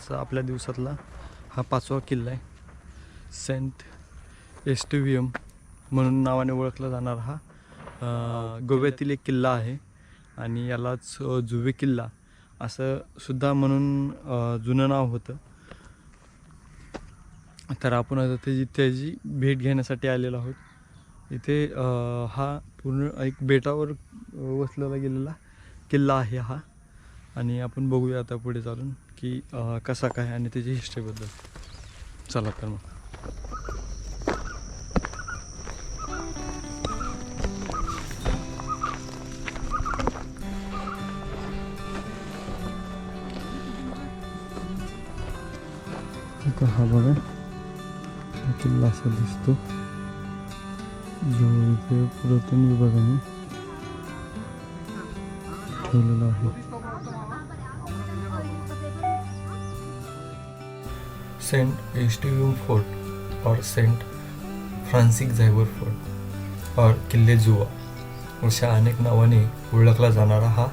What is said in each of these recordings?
असा आपल्या दिवसातला हा 5वा किल्ला आहे. सेंट एस्टिवियम म्हणून नावाने ओळखला जाणारा हा गोव्यातील एक किल्ला आहे आणि यालाच जुवे किल्ला असं सुद्धा म्हणून जुनं नाव होतं. तर आपण आता त्याची भेट घेण्यासाठी आलेलो आहोत. इथे हा पूर्ण एक बेटावर वसलेला गेलेला किल्ला आहे हा. आणि आपण बघूया आता पुढे चालून की कसा काय आणि त्याची हिस्ट्रीबद्दल. चला तर मग. हा बघा किल्ला असा दिसतो जो इथे पुरातन विभागाने ठेवलेला आहे. सेंट एस्टिवियम फोर्ट और सेंट फ्रान्सिस झायवर फोर्ट और किल्ले जुवा अशा अनेक नावाने ओळखला जाणारा हा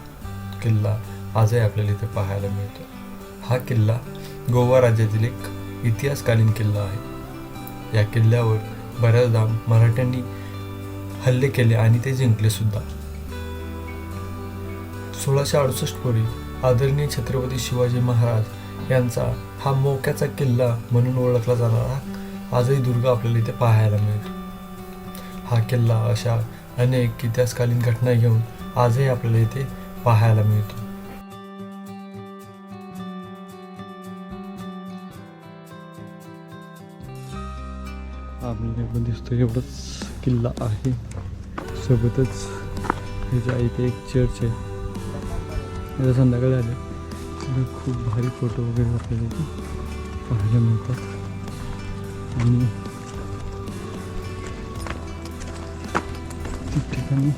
किल्ला आजही आपल्याला इथे पाहायला मिळतो. हा किल्ला गोवा राज्यातील एक इतिहासकालीन किल्ला आहे. या किल्ल्यावर बऱ्याचदा मराठ्यांनी हल्ले केले आणि ते जिंकले सुद्धा. 1668 पूर्वी आदरणीय छत्रपती शिवाजी महाराज यांचा हा मोक्याचा किल्ला म्हणून ओळखला जाणारा आजही दुर्ग आपल्याला इथे पाहायला मिळतो. हा किल्ला अशा अनेक इतिहासकालीन घटना घेऊन आजही आपल्याला इथे पाहायला मिळतो. आपल्याला दिसतो एवढंच किल्ला आहे. सोबतच ह्याच्या इथे एक चर्च आहे. आता संध्याकाळी आले खूप भारी फोटो वगैरे आपल्याला इथे पाहायला मिळतात. आणि ठिकाणी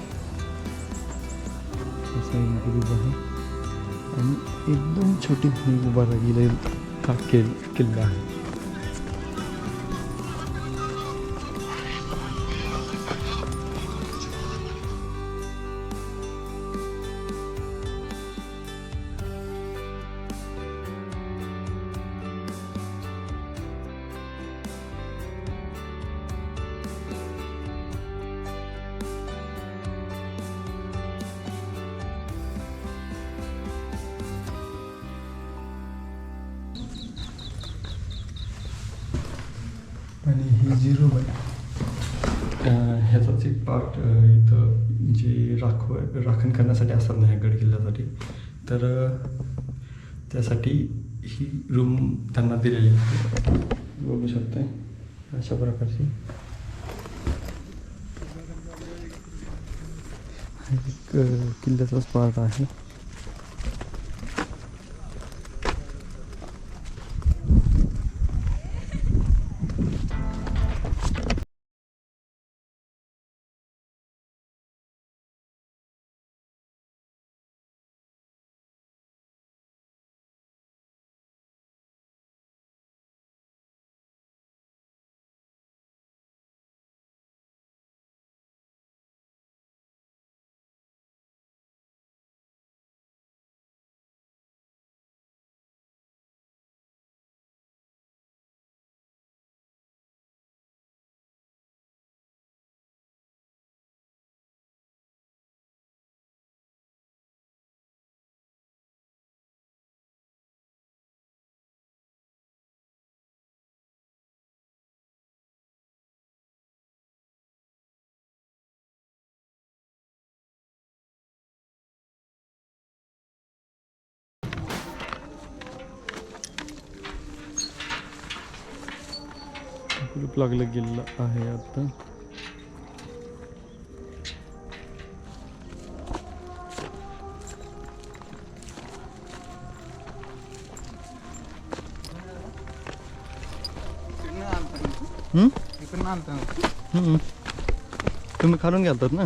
असा एक उभा आहे आणि एकदम छोटी उभा राहिलेला हा किल्ला आहे. आणि ही जी रूम आहे ह्याचाच एक पार्ट इथं जे राखण करण्यासाठी असतात ना ह्या गड किल्ल्यासाठी, तर त्यासाठी ही रूम त्यांना दिलेली आहे. बघू शकताय अशा प्रकारची. एक किल्ल्याचाच पार्ट आहे. कुलूप लागलं गेलेलं आहे आता. तुम्ही खालून गेलतात ना.